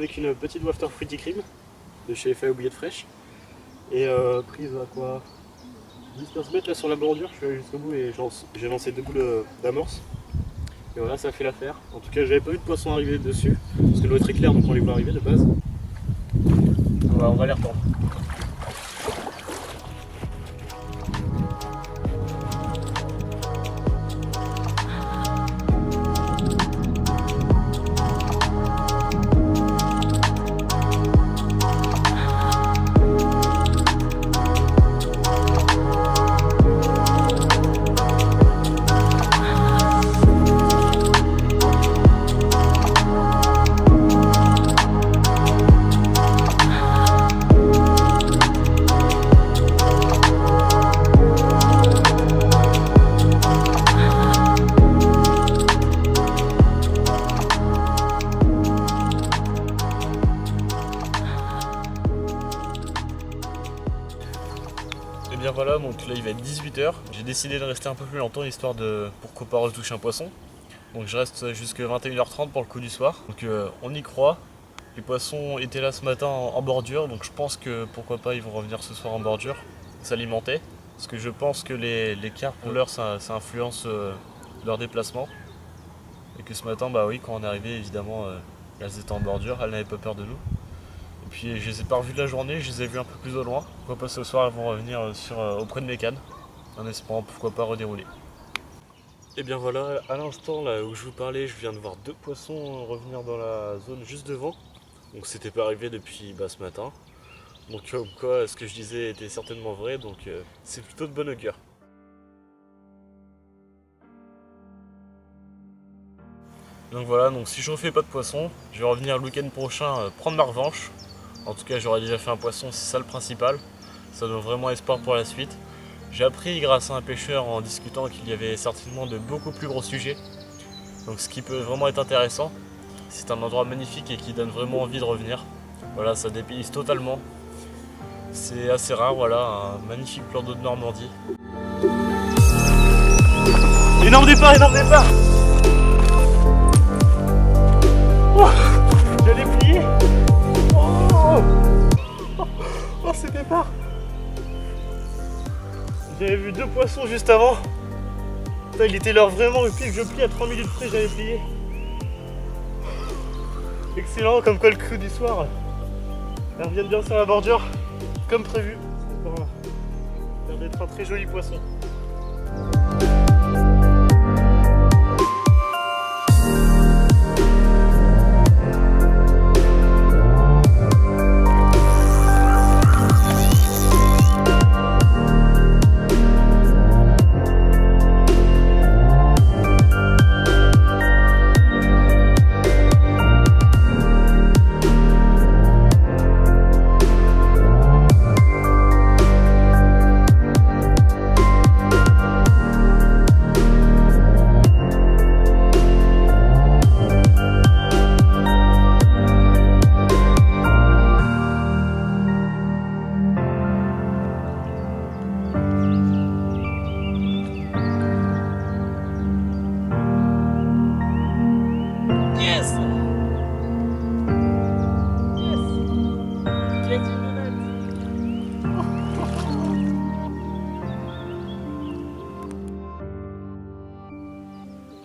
avec une petite wafter fruity cream de chez Feuille Bouillette Fraîche. Et prise à quoi 10-15 mètres là sur la bordure, je suis allé jusqu'au bout et j'ai lancé 2 boules d'amorce. Et voilà, ça a fait l'affaire. En tout cas, j'avais pas vu de poisson arriver dessus, parce que l'eau est très claire donc on les voit arriver de base. On va les reprendre. Et bien voilà, donc là il va être 18 h. J'ai décidé de rester un peu plus longtemps histoire de pourquoi pas retoucher un poisson. Donc je reste jusqu'à 21h30 pour le coup du soir. Donc on y croit. Les poissons étaient là ce matin en bordure, donc je pense que pourquoi pas ils vont revenir ce soir en bordure, s'alimenter. Parce que je pense que les carpes pour l'heure ça influence leur déplacement. Et que ce matin, bah oui, quand on est arrivé évidemment, elles étaient en bordure, elles n'avaient pas peur de nous. Et puis je les ai pas revues de la journée, je les ai vues un peu plus au loin. Pourquoi pas ce soir elles vont revenir auprès de mes cannes, en espérant pourquoi pas redérouler. Et bien voilà, à l'instant là où je vous parlais, je viens de voir 2 poissons revenir dans la zone juste devant. Donc c'était pas arrivé depuis ce matin. Donc comme quoi ce que je disais était certainement vrai, donc c'est plutôt de bon augure. Donc voilà, donc si je refais pas de poisson, je vais revenir le week-end prochain prendre ma revanche. En tout cas j'aurais déjà fait un poisson, c'est ça le principal. Ça donne vraiment espoir pour la suite. J'ai appris grâce à un pêcheur en discutant qu'il y avait certainement de beaucoup plus gros sujets. Donc ce qui peut vraiment être intéressant. C'est un endroit magnifique et qui donne vraiment envie de revenir. Voilà, ça dépayse totalement. C'est assez rare, voilà, un magnifique plan d'eau de Normandie. Énorme départ, énorme départ! Oh, j'allais plier! Oh, ce départ! J'avais vu 2 poissons juste avant. Putain, il était l'heure vraiment, et puis que je plie à 3 minutes près, j'avais plié. Excellent, comme quoi le coup du soir. Elles reviennent bien sur la bordure, comme prévu. Ça a l'air d'être un très joli poisson.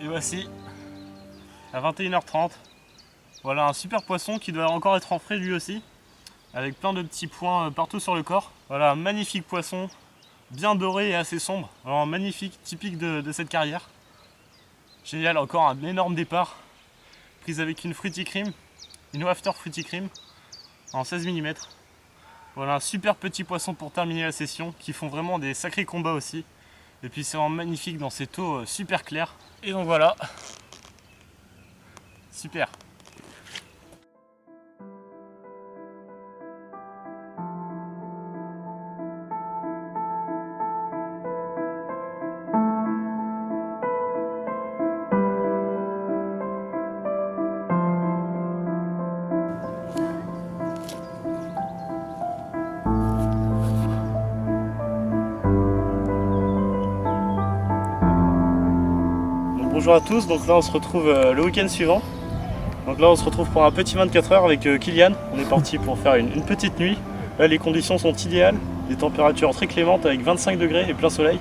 Et voici, à 21h30, voilà un super poisson qui doit encore être en frais lui aussi, avec plein de petits points partout sur le corps. Voilà un magnifique poisson, bien doré et assez sombre, vraiment magnifique, typique de cette carrière. Génial, encore un énorme départ, prise avec une fruity cream, une wafter fruity cream en 16 mm. Voilà un super petit poisson pour terminer la session, qui font vraiment des sacrés combats aussi. Et puis c'est vraiment magnifique dans cette eau super claire. Et donc voilà, super. Bonjour à tous, donc là on se retrouve le week-end suivant. Donc là on se retrouve pour un petit 24 heures avec Kylian. On est parti pour faire une petite nuit. Là les conditions sont idéales, des températures très clémentes avec 25 degrés et plein soleil.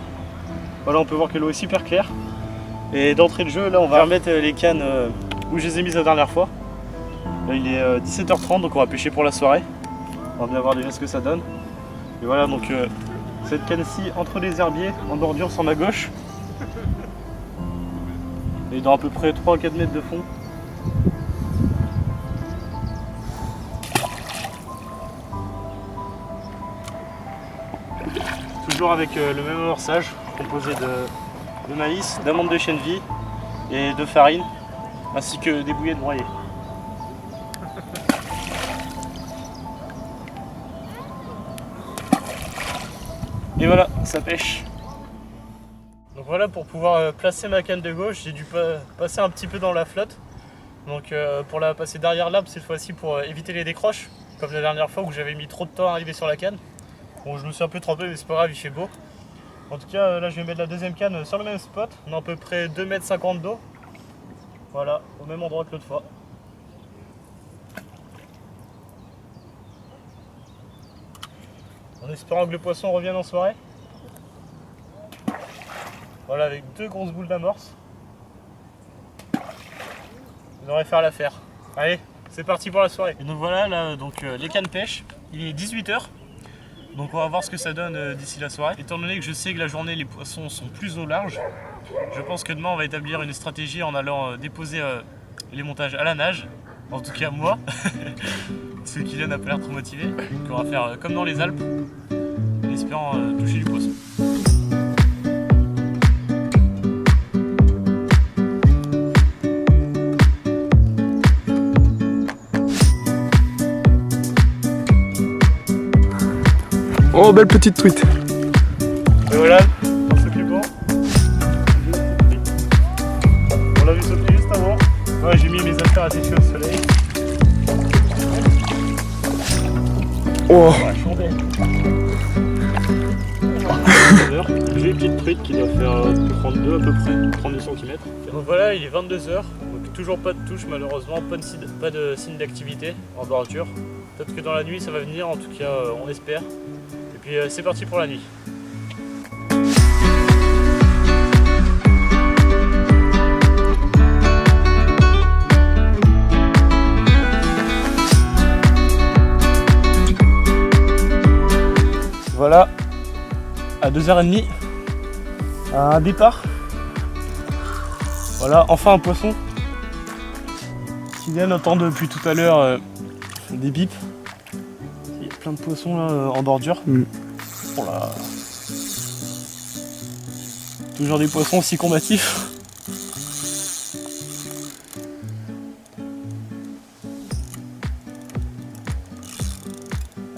Voilà, on peut voir que l'eau est super claire. Et d'entrée de jeu, là on va remettre les cannes où je les ai mises la dernière fois. Là il est 17h30, donc on va pêcher pour la soirée. On va bien voir déjà ce que ça donne. Et voilà, donc cette canne-ci entre les herbiers, en bordure sur ma gauche. Et dans à peu près 3 à 4 mètres de fond. Toujours avec le même amorçage, composé de maïs, d'amandes de chène vie et de farine, ainsi que des bouillées de broyés. Et voilà, ça pêche. Donc voilà, pour pouvoir placer ma canne de gauche, j'ai dû passer un petit peu dans la flotte. Donc pour la passer derrière l'arbre cette fois-ci pour éviter les décroches, comme la dernière fois où j'avais mis trop de temps à arriver sur la canne. Bon, je me suis un peu trempé, mais c'est pas grave, il fait beau. En tout cas, là je vais mettre la deuxième canne sur le même spot. On a à peu près 2,50 m d'eau. Voilà, au même endroit que l'autre fois. En espérant que le poisson revienne en soirée. Voilà, avec 2 grosses boules d'amorce. Ça devrait faire l'affaire. Allez, c'est parti pour la soirée. Et donc voilà, là, donc, les cannes pêche. Il est 18 h. Donc on va voir ce que ça donne d'ici la soirée. Étant donné que je sais que la journée les poissons sont plus au large, je pense que demain on va établir une stratégie en allant déposer les montages à la nage. En tout cas moi, parce que Kylian n'a pas l'air trop motivé. Donc on va faire comme dans les Alpes, en espérant toucher du poisson. Oh, belle petite truite. Et voilà, en s'occupant. On l'a vu sauter juste avant. Ouais, j'ai mis mes affaires à sécher au soleil. Oh. J'ai une petite truite qui doit faire 32 à peu près, 32 cm. Et donc voilà, il est 22 h, donc toujours pas de touche malheureusement, pas de signe d'activité en bordure. Peut-être que dans la nuit ça va venir, en tout cas on espère. Et puis c'est parti pour la nuit. Voilà, à 2h30, à un départ. Voilà, enfin un poisson. Kylian entend depuis tout à l'heure des bips. Il y a plein de poissons là en bordure. Oh là. Toujours des poissons aussi combatifs.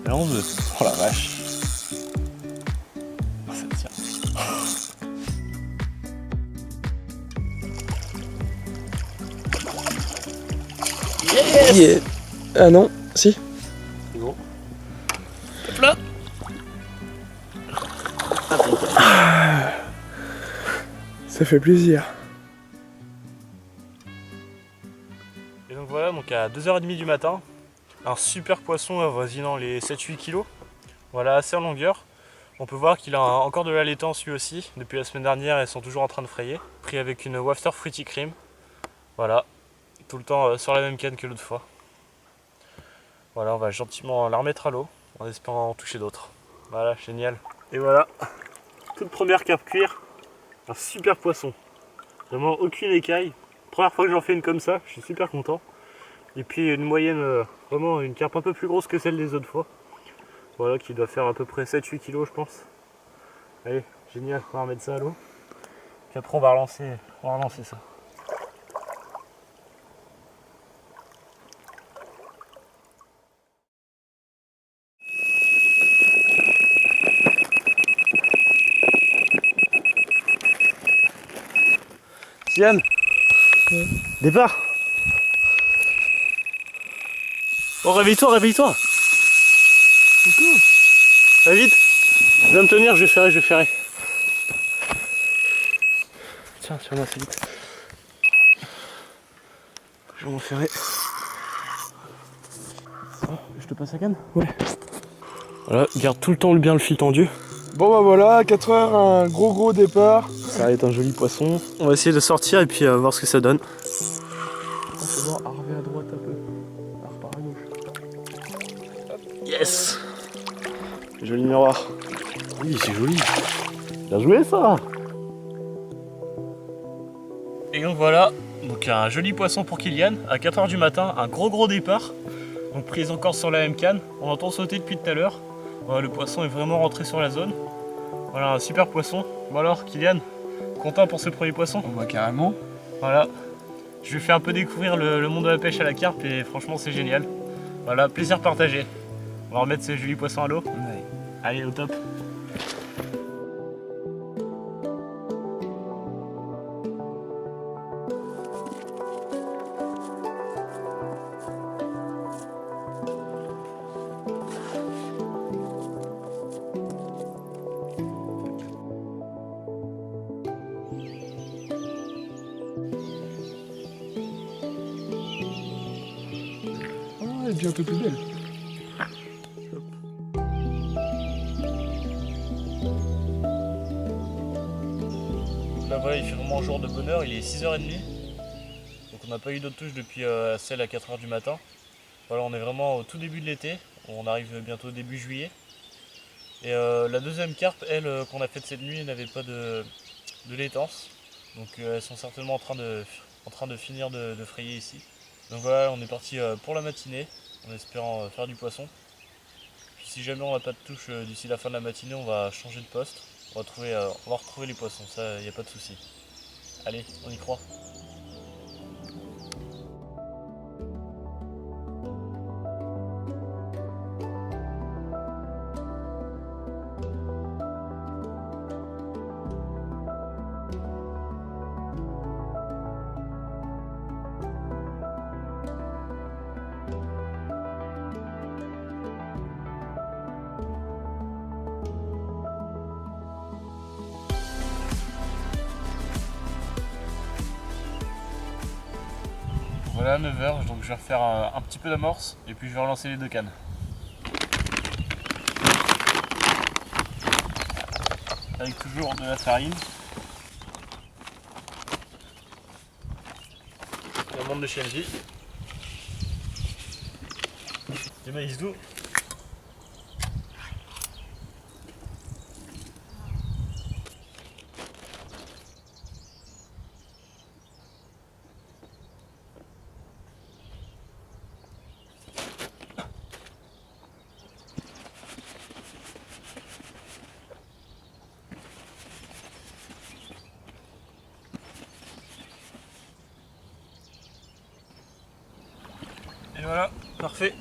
Et 11. Oh la vache. Oh, ça tire. Yes yeah. Ah non, si. C'est bon. Hop là. Ça fait plaisir. Et donc voilà, donc à 2h30 du matin, un super poisson avoisinant les 7-8 kg. Voilà, assez en longueur. On peut voir qu'il a encore de la laitance lui aussi. Depuis la semaine dernière, elles sont toujours en train de frayer. Pris avec une Wafter Fruity Cream. Voilà, tout le temps sur la même canne que l'autre fois. Voilà, on va gentiment la remettre à l'eau en espérant en toucher d'autres. Voilà, génial. Et voilà, toute première carpe cuir, un super poisson. Vraiment aucune écaille. Première fois que j'en fais une comme ça, je suis super content. Et puis une moyenne, vraiment une carpe un peu plus grosse que celle des autres fois. Voilà, qui doit faire à peu près 7-8 kg je pense. Allez, génial, on va remettre ça à l'eau. Puis après on va relancer ça. Yann, départ. Oh, réveille-toi, réveille-toi. Va vite. Viens me tenir, je vais ferrer. Tiens, sur moi, c'est vite. Je vais m'en ferrer. Je te passe la canne? Ouais. Voilà, garde tout le temps bien le fil tendu. Bon bah voilà, 4 heures, un gros départ. Ça va être un joli poisson. On va essayer de sortir et puis voir ce que ça donne. On peut voir arriver à droite un peu. On repart à gauche. Yes! Joli miroir. Oui, c'est joli. Bien joué ça! Et donc voilà, donc un joli poisson pour Kylian. À 4 h du matin, un gros départ. Donc prise encore sur la même canne. On entend sauter depuis tout à l'heure. Voilà, le poisson est vraiment rentré sur la zone. Voilà, un super poisson. Bon alors, Kylian, content pour ce premier poisson? On va carrément. Voilà. Je lui fais un peu découvrir le monde de la pêche à la carpe et franchement c'est génial. Voilà, plaisir partagé. On va remettre ce joli poisson à l'eau. Ouais. Allez, au top. Elle devient un peu plus belle. Là voilà, il fait vraiment jour de bonheur, il est 6h30. Donc on n'a pas eu d'autres touches depuis celle à 4 h du matin. Voilà, on est vraiment au tout début de l'été. On arrive bientôt début juillet. Et la deuxième carpe, elle, qu'on a faite cette nuit, n'avait pas de laitance. Donc elles sont certainement en train de finir de frayer ici. Donc voilà, on est parti pour la matinée, en espérant faire du poisson. Puis si jamais on n'a pas de touche d'ici la fin de la matinée, on va changer de poste. On va retrouver les poissons, ça, il n'y a pas de souci. Allez, on y croit. Voilà, 9 h, donc je vais refaire un petit peu d'amorce et puis je vais relancer les deux cannes. Avec toujours de la farine. La menthe de Shenji. Du maïs doux. Et voilà, parfait.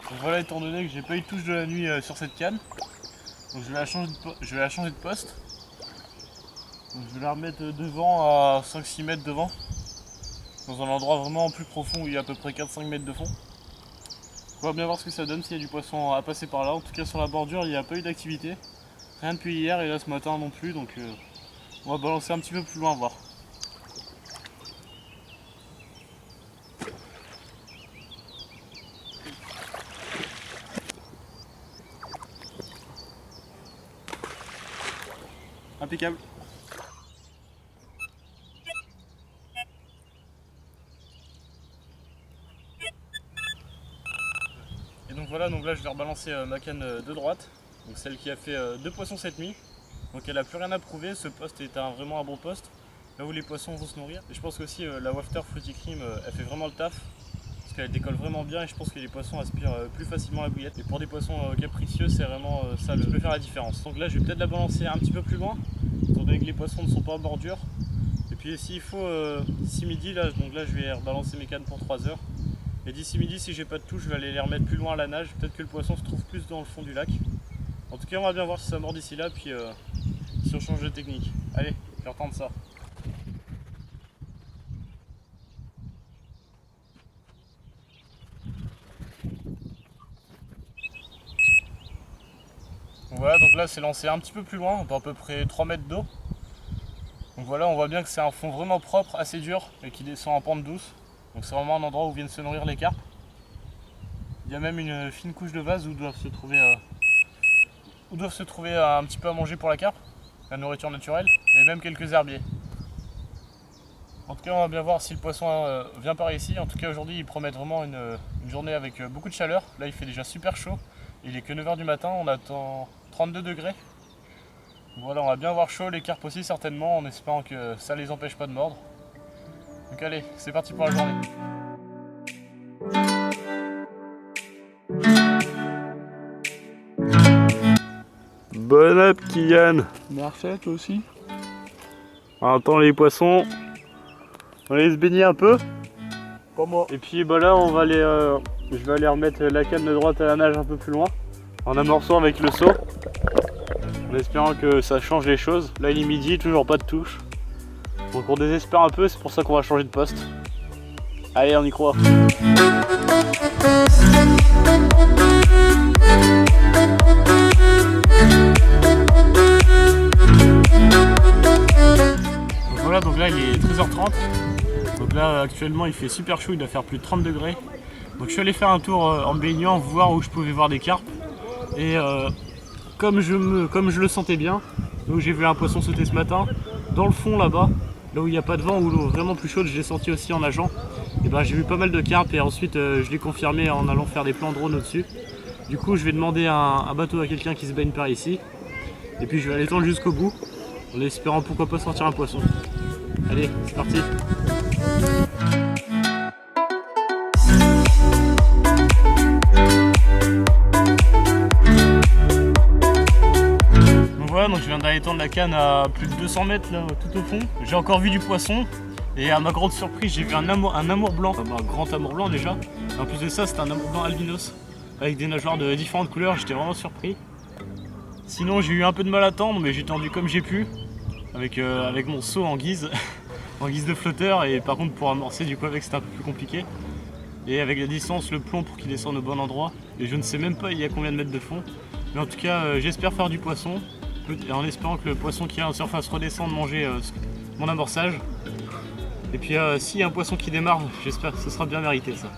Donc voilà, étant donné que j'ai pas eu de touche de la nuit sur cette canne, donc je vais la changer de poste. Donc je vais la remettre devant à 5-6 mètres devant, dans un endroit vraiment plus profond où il y a à peu près 4-5 mètres de fond. On va bien voir ce que ça donne s'il y a du poisson à passer par là. En tout cas sur la bordure il n'y a pas eu d'activité, rien depuis hier et là ce matin non plus, donc on va balancer un petit peu plus loin voir. Impeccable. Et donc voilà, donc là je vais rebalancer ma canne de droite, donc celle qui a fait 2 poissons cette nuit. Donc elle n'a plus rien à prouver, ce poste est vraiment un bon poste, là où les poissons vont se nourrir. Et je pense qu'aussi la Wafter Fruity Cream, elle fait vraiment le taf, parce qu'elle décolle vraiment bien et je pense que les poissons aspirent plus facilement la bouillette. Et pour des poissons capricieux, c'est vraiment ça qui peut faire la différence. Donc là je vais peut-être la balancer un petit peu plus loin, étant donné que les poissons ne sont pas en bordure. Et puis s'il faut, d'ici midi, donc là je vais rebalancer mes cannes pour 3 h. Et d'ici midi, si j'ai pas de touche, je vais aller les remettre plus loin à la nage. Peut-être que le poisson se trouve plus dans le fond du lac. En tout cas, on va bien voir si ça mord d'ici là, puis si on change de technique. Allez, je vais retenter ça. Voilà, donc là c'est lancé un petit peu plus loin, à peu près 3 mètres d'eau. Donc voilà, on voit bien que c'est un fond vraiment propre, assez dur et qui descend en pente douce. Donc c'est vraiment un endroit où viennent se nourrir les carpes. Il y a même une fine couche de vase où doivent se trouver un petit peu à manger pour la carpe, la nourriture naturelle, et même quelques herbiers. En tout cas, on va bien voir si le poisson vient par ici. En tout cas, aujourd'hui, ils promettent vraiment une journée avec beaucoup de chaleur. Là, il fait déjà super chaud. Il est que 9 h du matin, on attend 32 degrés. Voilà, on va bien avoir chaud, les carpes aussi certainement, en espérant que ça les empêche pas de mordre. Donc allez, c'est parti pour la journée. Bon app, Kylian. Merci toi aussi. On attend les poissons. On va aller se baigner un peu. Pas moi. Et puis bah là, je vais aller remettre la canne de droite à la nage un peu plus loin. En amorçant avec le seau. En espérant que ça change les choses. Là il est midi, toujours pas de touche. Donc on désespère un peu, c'est pour ça qu'on va changer de poste. Allez, on y croit. Donc voilà, donc là il est 13h30. Donc là actuellement il fait super chaud, il doit faire plus de 30 degrés. Donc je suis allé faire un tour en baignant, voir où je pouvais voir des carpes. Et comme je le sentais bien, donc j'ai vu un poisson sauter ce matin, dans le fond là-bas, là où il n'y a pas de vent, où l'eau est vraiment plus chaude, je l'ai senti aussi en nageant. Et ben j'ai vu pas mal de carpes et ensuite je l'ai confirmé en allant faire des plans drone au-dessus. Du coup je vais demander un bateau à quelqu'un qui se baigne par ici. Et puis je vais aller tendre jusqu'au bout, en espérant pourquoi pas sortir un poisson. Allez, c'est parti. Donc je viens d'aller tendre la canne à plus de 200 mètres là, tout au fond. J'ai encore vu du poisson et à ma grande surprise j'ai vu un amour blanc, un grand amour blanc déjà. Et en plus de ça c'est un amour blanc albinos avec des nageoires de différentes couleurs, j'étais vraiment surpris. Sinon j'ai eu un peu de mal à tendre mais j'ai tendu comme j'ai pu avec mon seau en guise, en guise de flotteur, et par contre pour amorcer du coup avec c'était un peu plus compliqué. Et avec la distance, le plomb pour qu'il descende au bon endroit. Et je ne sais même pas il y a combien de mètres de fond. Mais en tout cas j'espère faire du poisson. En espérant que le poisson qui est en surface redescende manger mon amorçage. Et puis s'il y a un poisson qui démarre, j'espère que ce sera bien mérité ça.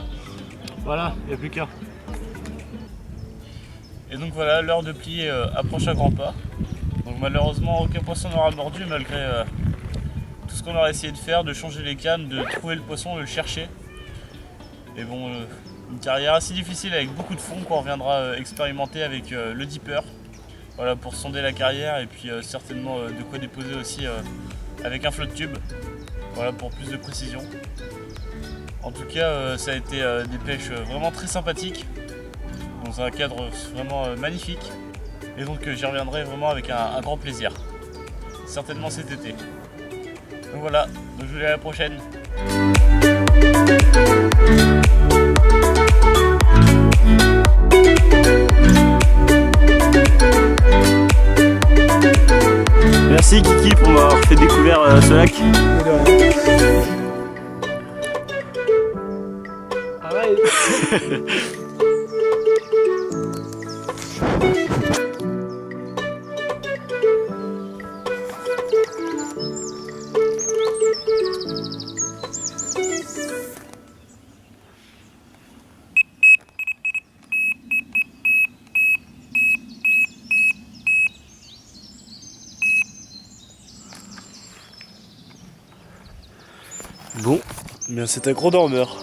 Voilà, il n'y a plus qu'à. Et donc voilà, l'heure de plier approche à grands pas. Donc malheureusement aucun poisson n'aura mordu malgré tout ce qu'on aura essayé de faire, de changer les cannes, de trouver le poisson, de le chercher. Et bon, une carrière assez difficile avec beaucoup de fond qu'on reviendra expérimenter avec le dipper. Voilà, pour sonder la carrière et puis certainement de quoi déposer aussi avec un flotte tube, voilà, pour plus de précision. En tout cas ça a été des pêches vraiment très sympathiques, dans un cadre vraiment magnifique, et donc j'y reviendrai vraiment avec un grand plaisir, certainement cet été. Donc voilà, donc je vous dis à la prochaine. Merci Kiki pour m'avoir fait découvrir ce lac. Arrête. Bon, bien c'est un gros dormeur.